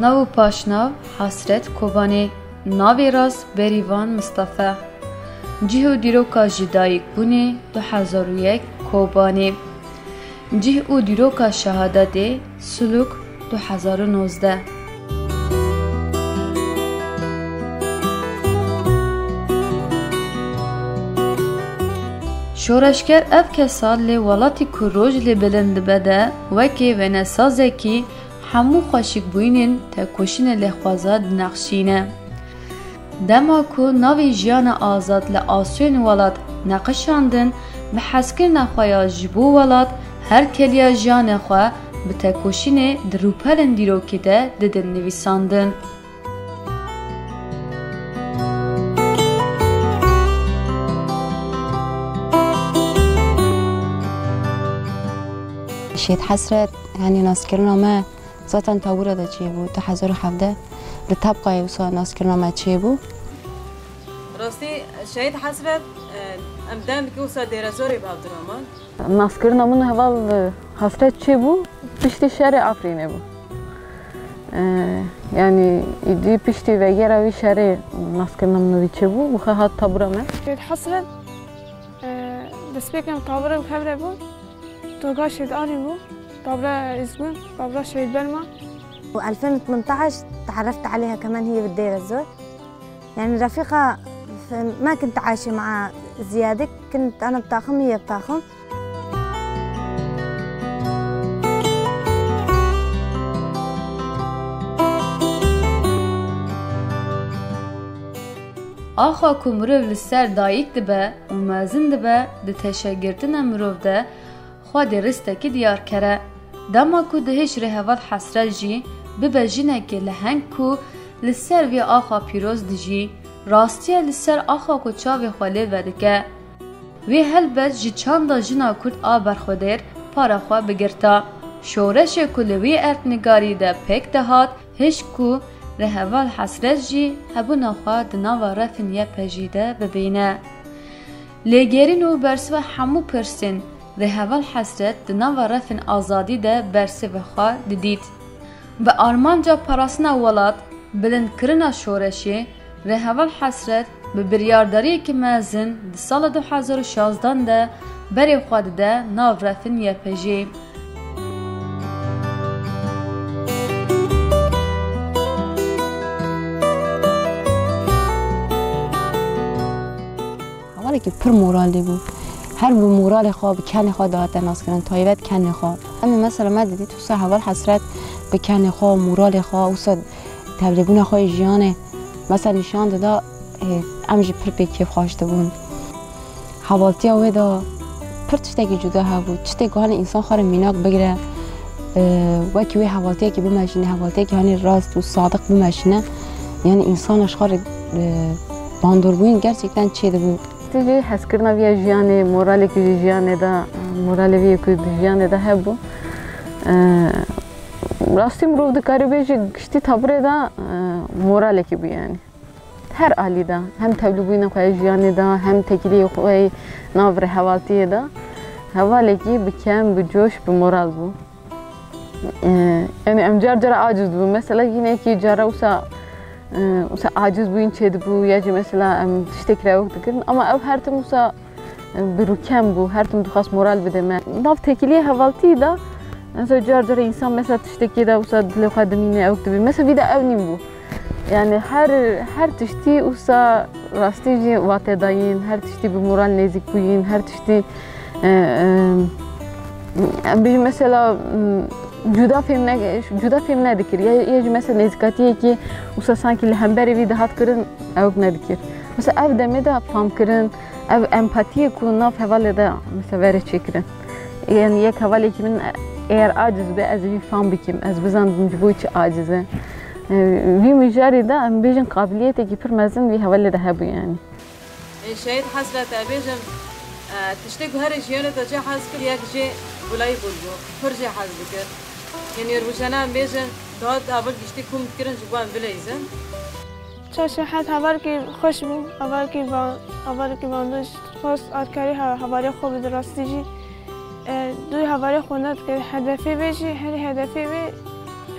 ناو پاشناو حسرت کوبانی ناوی راست بریوان مصطفی جیهو دیروکا جدایک بونی 2001 کوبانی جیه او دیروکا شهادت سلوک 2019 شورشگر اف کسال لی ولاتی کروج لی بلند بده وکی و نسازه کی همو خوشک بوینین تا کشین لی خوازاد نقشینه دما کو ناوی جیان آزاد لی آسون ولات نقشاندن به حسکر نخوایا جبو ولات هر کلیا جیان خواه به تا کشین دروپلن دیروکی ده ددن نویساندن شهید حسرت يعني ناسکرنامه ذاتاً تابوره ده چی بود 2017 ده طبقه وصا ناسکرنامه چی بود راستی شهید حسرت امدام که وصا دیرزوری به عبدالرحمن ناسکرنامون هوال حسرت چی بود پشتی شهر آفرینه بود يعني يدي بشتي وغيره وي شهر ناسکرنامون وی چی بود بخواه هات تابوره من شهید حسرت دسپیکم تابوره بخبره بود توقع شهيد آني بو طابرة إزبون طابرة شهيد بلما و2018 تعرفت عليها كمان هي بالدير الزور يعني رفيقة ما كنت عايشة مع زيادة كنت أنا بطاخم هي بطاخم آخا کو مروف لسر دایک دبه و مازن دبه ده تشاگرتن مروف ده خواه ده رستکی دیار کره دما کو دهش رهوات حسرت جی ببه جنکی لهنگ کو لسر وی آخا پیروز دجی راستیه لسر آخا کو چاوی خواله ودکه وی هلبت جی چاندا جنا کرد آبر خودیر پارا خواه بگرتا شورش کو لوی ارتنگاری ده پک دهات هش کو رهوات حسرت جی هبونا خواه دناوا رفن یه پجیده ببینه لگرین و برسوه همو پرسین رهوال حسرت دناوا رفن آزادی ده برسی و خواه دید. به آرمانجا پراسنا ولاد بلند کرنا شورشی رهوال حسرت به بریارداری که مازن ده سال 2016 ده بری خواه ده ناو رفن یپجی. حوالی که پر مورالی بود هر به مورال خواب کن خواه داد ناس کردن تایبت کن خواه همین مثلا ما دیدی تو سه حوال حسرت به کن خواه مورال خواه اوسا تبلیغون خواه جیانه مثلا نشان دادا امجی پر بیکیف خواشته بون حوالتی اوه دا پر تشتگی جدا ها بود چطه گوهان انسان خواه میناک بگیره وکی وی حوالتی که بمشینه حوالتی که هانی راست و صادق بمشینه یعنی انسانش خواه باندور بوین گرچکتن چیده بود تیجی حس کردن ویا جیانه مورالی که جیانه دا مورالی ویا که جیانه دا هبو راستی مرو دکاری بیشی گشتی تبره دا مورالی که بیانی هر عالی دا هم تبلیغین خواه جیانه دا هم تکیلی خواه ناور حوالتی دا حوالی که بکم بجوش بمورال بو یعنی ام جار عاجز بو مثلا یینه که جارا وسا عاجز بوين چه بو یا جی مثلا تشتكي راوك دكرن اما او هر تم وسا بروكم بو هر تم خاص مورال بده ما ناف تكليه حوالتي دا مثلا جار انسان مثلا تشتكي دا وسا دل خدمينه او تبي مثلا بيدا اوني بو يعني هر تشتي وسا راستي جي وات داين هر تشتي بمورال نزيك بوين هر تشتي بيجي مثلا جدا فهم ندکر یا جو مثلا نزدیکاتیه که وسا سانکی لهمبری وی دهات کردن او ندکر مثلا او دمی دا فهم کردن او امپاتیه که ناف حواله دا مثلا وره چی کردن یعنی یک حواله که من اگر عاجز به از وی فهم بکیم از بزن جبوی چه عاجزه وی مجاری دا ام بیجن قابلیتی که پر مزن وی حواله دا هبو یعنی شهید حسرت بیجن تشتكي هر جيانه تا جا حاز كل ياك جي ولاي بولجو هر جي حاز بكر يعني روشنا بيجن داد اول گشتي كوم كرن جوان بليزن چاش حد هوار کی خوش بو اول کی باندش خوش ارکاری هواری خوب درستی جی دوی هواری خوند که هدفی بشی هر هدفی بی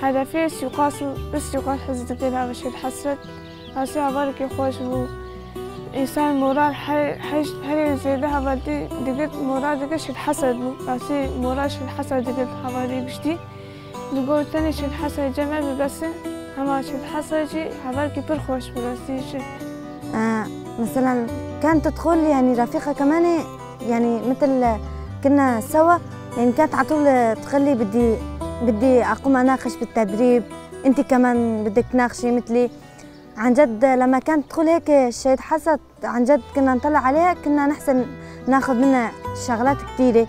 هدفي استيقاظ حزتك لها بشيت حسرت هاسي هبارك خوش بو إنسان مورال هر زيادة هبالتي دقت مورال دقت شد حسد بو هاسي مورال شد حسد دقت هبالي بشتي دقول تاني شد حسد جمع بقصة هما شد حسد جي هبالك بر خوش بو هاسي شد مثلا كانت تدخل يعني رفيقة كمان يعني مثل كنا سوا يعني كانت على طول تخلي بدي أقوم أناقش بالتدريب، أنت كمان بدك تناقشي مثلي. عن جد لما كانت تدخل هيك الشهيد حسد عن جد كنا نطلع عليها كنا نحسن ناخذ منها شغلات كثيرة،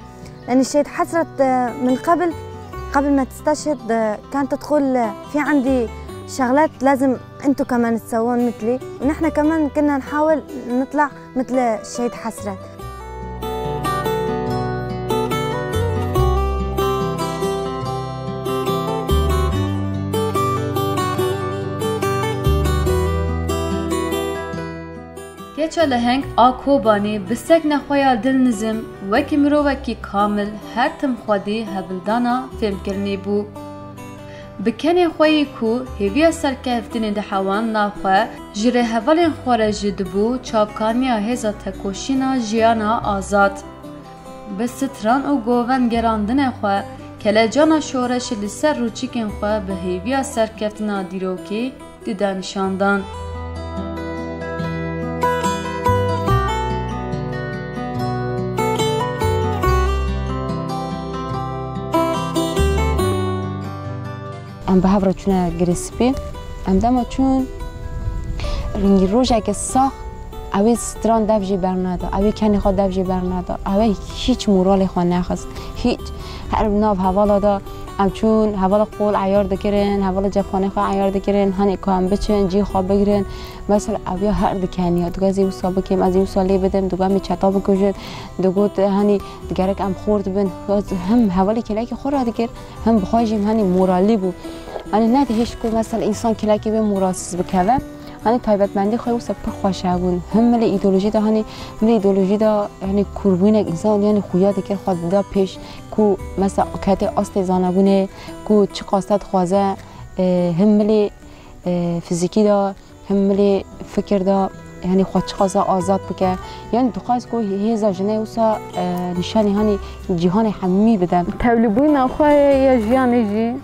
لأن الشهيد حسرت من قبل ما تستشهد كانت تدخل في عندي شغلات لازم أنتم كمان تسوون مثلي، ونحن كمان كنا نحاول نطلع مثل الشهيد حسرت. کچا لهنگ آکوبانی بسک نخویا دل نزم وکی مروکی کامل هر تم خودی هبلدانا فهم کرنی بو. بکنی خویی کو هیوی سرکهفتن دحوان ناخواه جره هولین خوره جد بو چابکانیا هزا تکوشینا جیانا آزاد. بستران و گوون گراندن خواه کلجانا شورش لسر روچیکن خواه به هیوی سرکهفتنا دیروکی دیدنشاندان. ام به هفره چونه گریسپی ام دما چون رنگی روزه که ساخت اوی ستران دفجی برناده اوی کنی خود دفجی برناده اوی هیچ مورال خود نخست هیچ هر ناف حوالا دا ام چون حوالا قول عیار دکرن حوالا جفانه خواه عیار دکرن هنی که هم بچن جی خواه بگیرن مثلا اوی هر دکنی ها دوگه از این سا بکیم از این سالی بدم دوگه همی چطا بکشد دوگه هنی دگرک ام خورد بن هم حوالی کلاکی خور را دکر هم بخواهیم هنی مورالی بود أنا نادي هيش كل مثلا إنسان كلاكي بين مراسس بكذا هني طيبت مندي خوي وسب خوش عبون هم مل إيديولوژی ده هني مل إيديولوژی ده يعني كوربينك إنسان يعني خويا دكر خود ده پیش کو مثلا كاتي أصل زانبونه کو چه قاصد خوازه هم مل فيزيكي ده هم مل فكر ده يعني خود چه قاصد آزاد بکه يعني دخواست کو هیزا جنه وسا نشانی هني جهان حمی بدم تولبوين أخوي يا جياني جي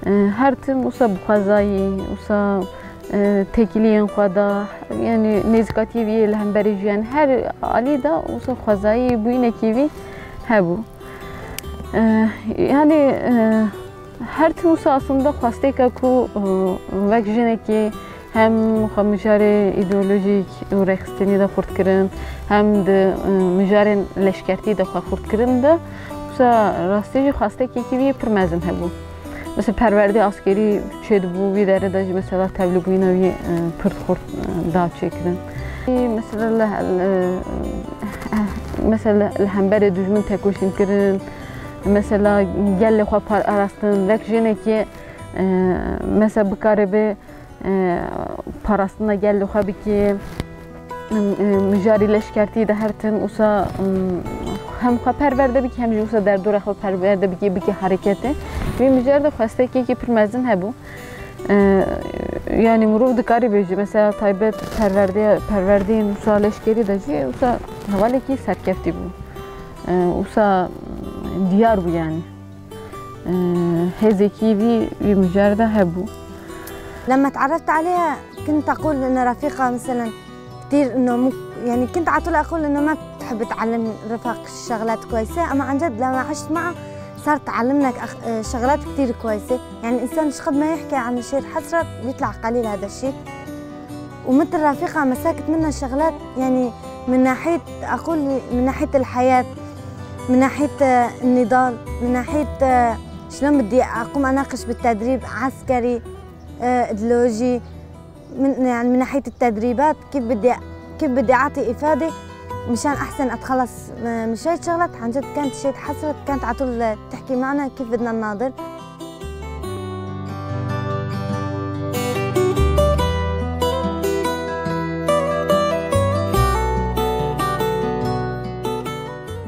هر تم وسا بخوازایی وسا تکیلین خدا یعنی نزدیکی وی لهم بریجان هر علی دا وسا خوازایی بوینه کیوی هبو یعنی هر تم وسا اصلا خواسته که کو وقت جنه که هم خمجار ایدئولوژیک و رخصتنی دا خورد کردن هم د مجار لشکرتی دا خورد کردن دا وسا راستی خواسته که کیوی پرمزن هبو مثل پرورده عسکری چه دبو وی داره داشت مثلا تبلیغی نوی پرت خورد داد چکردن مثلا الهمبر دشمن تکوشین کردن مثلا گل خواه پر ارستن وقت جنه که مثلا بکاره به پرستن گل خواه بکی مجاری لشکرتی ده هر تن اوسا هم خواه پرورده بکی هم جوسا در دور خواه پرورده بکی حرکته وی مجرد خواسته که پرمزن هبو يعني مرور دكاري بيجي مثلا طيبات پروردين وصا لشكري دجي وصا حوالي كي سركفتي بو وصا ديار بو يعني هذي كي في مجرد هبو. لما تعرفت عليها كنت أقول إن رفيقة مثلا كثير إنه يعني كنت على طول أقول إنه ما تحب تعلم رفاق شغلات كويسة، أما عن جد لما عشت معه صارت تعلمنا شغلات كثير كويسة. يعني الإنسان شقد ما يحكي عن شيء حسرة بيطلع قليل هذا الشيء، ومثل رفيقة مساكت منها شغلات يعني من ناحية أقول من ناحية الحياة، من ناحية النضال، من ناحية شلون بدي أقوم أناقش بالتدريب عسكري إيديولوجي، يعني من ناحية التدريبات كيف بدي أعطي إفادة مشان أحسن أتخلص من شوية شغلات. عن جد كانت شيء حسرت، كانت على طول تحكي معنا كيف بدنا نناضل.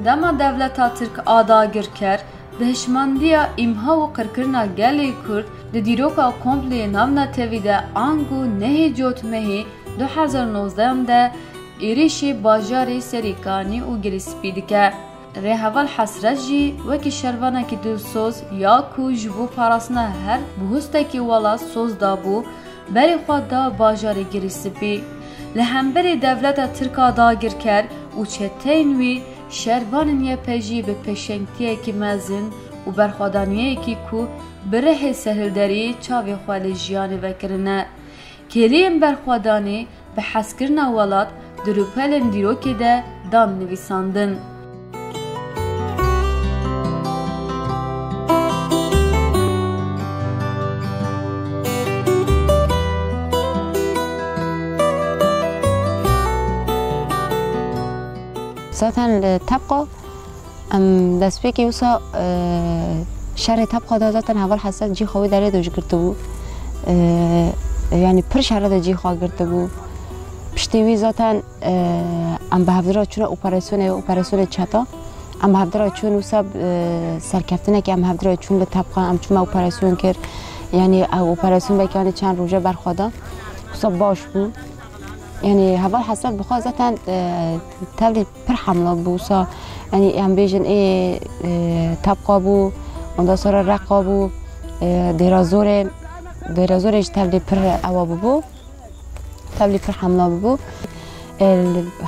دما دولتا ترک آدا گر کر دهشمندیا ایمها و قرکرنا گلی کرد ده دیروکا کمپلی نامنا تیویده آنگو نهی جوتمهی 2019 ده ایریشی باجاری سریکانی و گریسپی دکه. ریحوال حسرت جی وکی شروانه که دلسوز یا کو جبو پاراسنا هر بهسته که والا سوز دابو بری خود دا باجاری گریسپی. لهمبری دولت ترکا داگر کر و چتینوی شروانن یه پجی به پشنگتیه که مزن و برخوادانیه که کو بره سهلداری چاوی خوال جیانی وکرنه. کلیم برخوادانی به حسکرنا ولاد دروپلن دیروکی ده دان نویساندن. ذاتاً طبقه دست پیکی اوسا شهر طبقه دا ذاتاً اول حسد جی خواه داره دوش گرده بود یعنی پر شهر دا جی خواه گرده بود پشتیوی ذاتاً ام به هفته را چون اپراسیون چتا ام به هفته را چون اوسا سرکفتنه که ام هفته را چون لطبقه ام چون اپراسیون کرد یعنی اپراسیون بکنه چند روزه برخواده اوسا باش بود یعنی هوا حسد بخواه ذاتاً تبلی پر حمله بوسا یعنی هم بیشن طبقه بو اوندا سر رقا بو دیرازورش تبلی پر اوابو بو تبلی پر حمله بو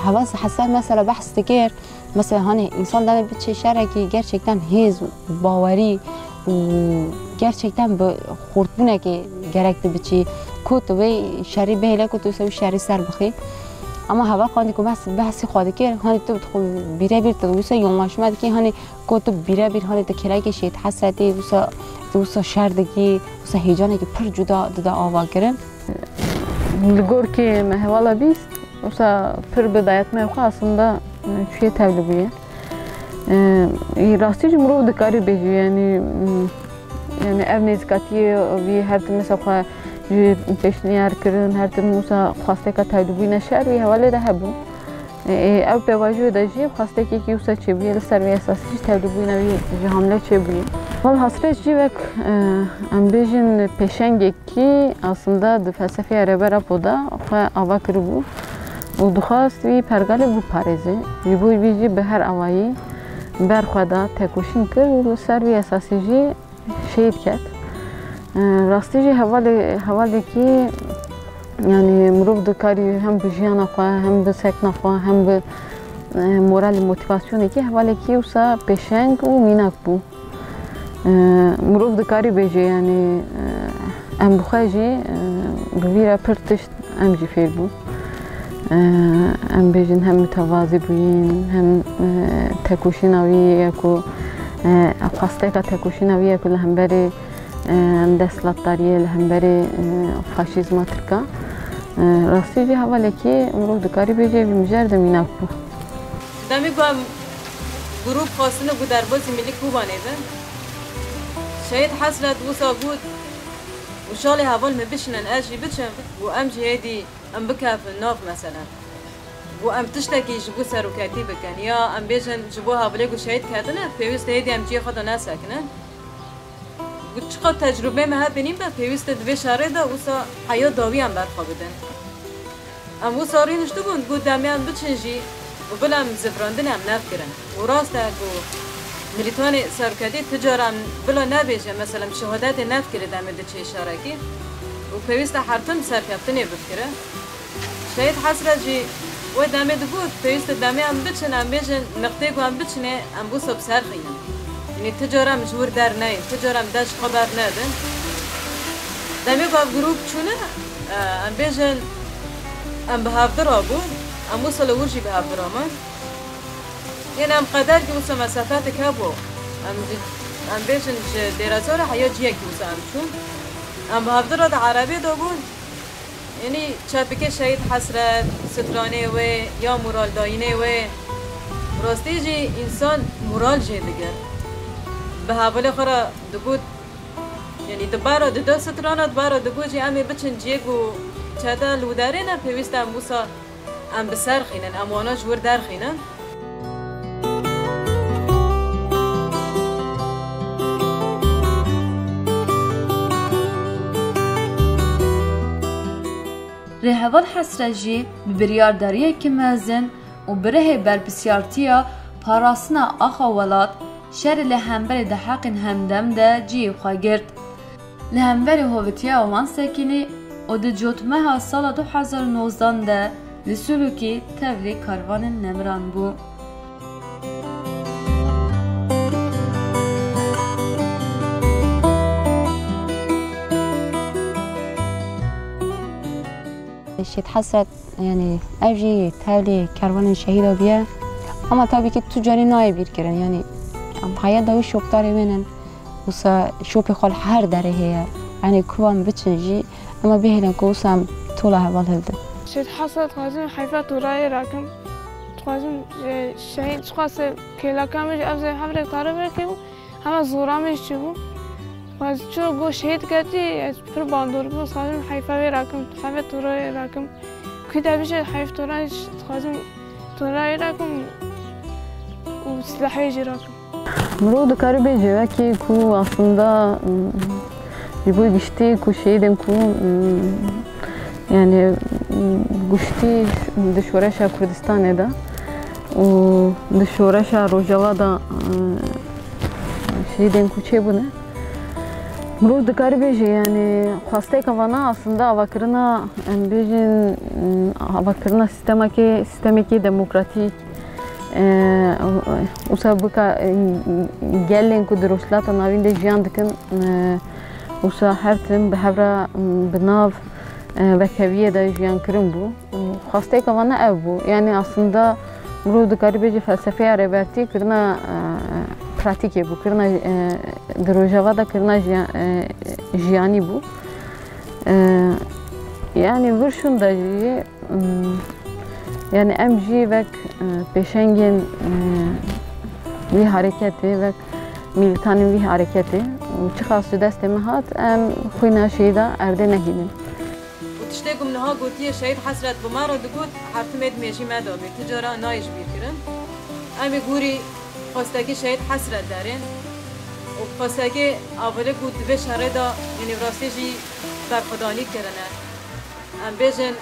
هوا حسد مثلا بحث تکر مثلا هانی انسان داره بچه شرکی گرچکتن هیز باوری و گرچکتن به خورتبونه که گرکت بچی کوتوی شری بهله کوتو سوی شری سر بخی اما هوا خواندی که بحثی خواده که هانی تو بتخو بیره بیر تو ویسا یوماش مد که هانی کوتو بیره بیر هانی تو کلای شید حسرتی ویسا شردگی ویسا هیجانی که پر جدا دادا آوا کرن لگور که مهوالا بیست ویسا پر بدایت مهوخه aslında چیه تبلیغیه راستی جمرو دکاری بیجی یعنی ev nezkatiye ve her türlü mesela peşniyar kırın her türlü mesela hasta ka taydubi neşer ve havale de hebu ev pevaju da jib hasta ki usa çebiye servi esasî taydubi nevi hamle çebiye val hasret jivek em bejin peşenge ki aslında de felsefe arabera poda xwe ava kiribu û dixwast vî pergalê bû parêzê ji bo vî jî bi her awayî berxwe da tekoşîn kir û li ser vî esasî jî شهید کرد راستی جی حوالی که یعنی مروف دکاری هم به جیان خواه هم به سکن خواه هم به مورال موتیواسیونی که حوالی که اوسا پشنگ و مینک بو مروف دکاری بیجی یعنی ام بخواه جی بویره پرتشت ام جی فیر بو ام بیجین هم متوازی بوین هم تکوشین آوی یکو خواسته که تکوشی نویه که لهمبری دستلاتاریه لهمبری فاشیزم ترکا راستی جی حواله که امروز دکاری بیجه و مجرد میناک بو دمی گوام گروپ خواستنه گو در بازی ملی کوبانه ده شاید حسرت وصا بود و شالی حوال مبشنن اجی بچم و ام جهدی ام بکافل ناف مثلا و ام تشتکی جبو سروکاتی بکن یا ام بیجن جبو هاوله گو شهید کردنه پیوست هیدی ام جی خدا نسکنه و چقدر تجربه مه بینیم با پیوست دوی شاره دا وسا حیات داوی هم برخوا بدن ام و ساری نشتو بند گو دمیان بچنجی و بلام زفراندن هم نف کرن و راست گو ملیتوان سروکاتی تجارم بلا نبیجه مثلا شهادت نف کرد ام ده چه اشاره کی و پیوست حرفم سرکفتنه بکره شهید حسرت جی و دامه دبود پیوست دامه هم بچن هم بیجن نقطه گو هم بچنه هم بو سب سر خیلن یعنی تجارم جور در نه تجارم داش خبر ندن دامه گو هم گروپ چونه هم بیجن هم به هفته را بود هم وصل ورجی به هفته را من یعنی هم قدر که وصل مسافت که بود هم بیجن دیرازار حیات جیه که وصل هم چون هم به هفته را در عربی دا بود یعنی چاپکه شهید حسرت سترانه و یا مورال داینه و راستی جی انسان مورال جه دیگر به حواله خورا دگود یعنی دبارا دو سترانه دبارا دگود جی امی بچن جیگو چاتا لوداره نه پیوست ام بوسا ام بسر خینن ام وانا جور در خینن رهوال حسرت جی ببریارداریه که مزن و بره برپسیارتیا پاراسنا آخا ولاد شر لهمبر ده حق همدم ده جی خواه گرد. لهمبر هوتیا وان سکینی و ده جوتمه سال 2019 ده لسلوکی تولی کاروان نمران بو. شد حسرت يعني أجي تالي كاروان شهيدة بيا أما تابي كي تجاري ناي بير كرن يعني أم حياة دوي شوب تاري منن وسا شوب خال هر داره هي يعني كوام بتشجي أما بيهلن كوسام طولها والهلد شد حسرت خازن حيفا توراي راكم خازن شهيد خاص كلا كامج أفزع حفرك تعرف ركبو هما زورامش شبو خاص شو جو شهيد كاتي پر باندور بو خازن حيفا راكم حيفا توراي راكم كده بيش حيف توراي خازن توراي راكم وسلاحي جراكم مرود کاری بیجه که کو aslında bu geçti ku şeyden ku yani geçti dışarıya Kürdistan'da o dışarıya Rojava'da şeyden ku çebune مرود کاری بیجه yani خواسته کوانا aslında avakrına بیجن avakrına sistemi ki demokratik وسابقا جالين كدروسلات ناوين دي جيان دكن وسا هرتم بحبرا بناف وكبيه دا جيان كرم بو خاصه كمان ابو يعني اصلا مرود كاربيجي فلسفه ريبرتي كرنا براتيكي بو كرنا دروجاوا دا كرنا جياني بو يعني ورشون دا yani emji ve peşengin bir hareketi ve militanın bir hareketi çıkası destemi hat em xuyna şeyda erde nehidin. وتشتاقوا منها قلتي شهيد حسرت بمارو دقوت حرتمت ماشي مدامي تجارة نايش بيكرن أمي قوري خواستاكي شهيد حسرت دارين وخواستاكي أولي قلت بيش هردا يعني براسي جي برخداني كرنا أم بيجن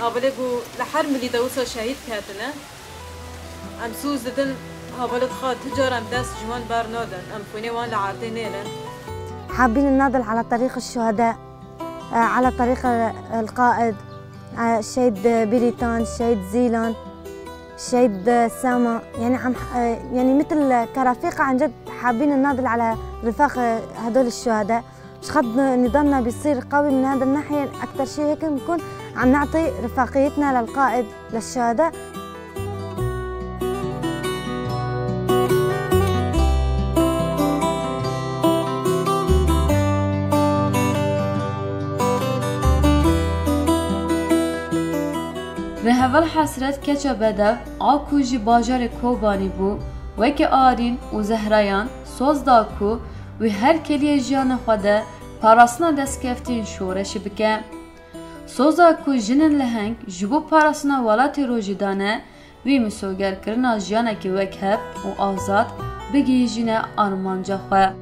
أولي قلت لحر ملي دوسا شهيد كاتنا أم سوز ددن أولي خاد تجارة أم داس جوان بارنادن أم فوني وان لعارتين نيلن حابين نناضل على طريق الشهداء على طريق القائد الشهيد بريتان الشهيد زيلان الشهيد ساما يعني مثل كرفيقة عن جد حابين نناضل على رفاق هدول الشهداء مش خد نضالنا بيصير قوي من هذا الناحية أكثر شيء هيك بنكون عم نعطي رفاقيتنا للقائد للشهداء. رهوال حسرت کچا بدو آکو جی باجار کوبانی بو وکی آرین و زهرایان سوز داکو و هر کلیه جان خوده پاراسنا دست کفتین شورش بکه. سوز داکو جنن لهنگ جبو پاراسنا والاتی روژی دانه وی مسوگر کرنا جانه که وک هب و آزاد بگی جنه آرمانجا خواه.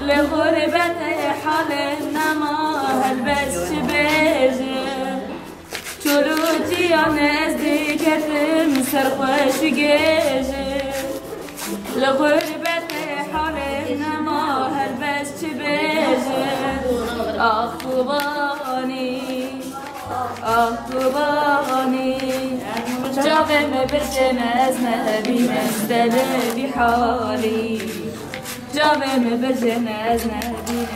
لغربت حال نما هلبس بيجي چلوتی نزدیکتم سرخوش گیجی لغربت حال نما هلبس بيجي آخوبانی جاغم برجناز نبین ازدل بحالی جاغم برجناز نبین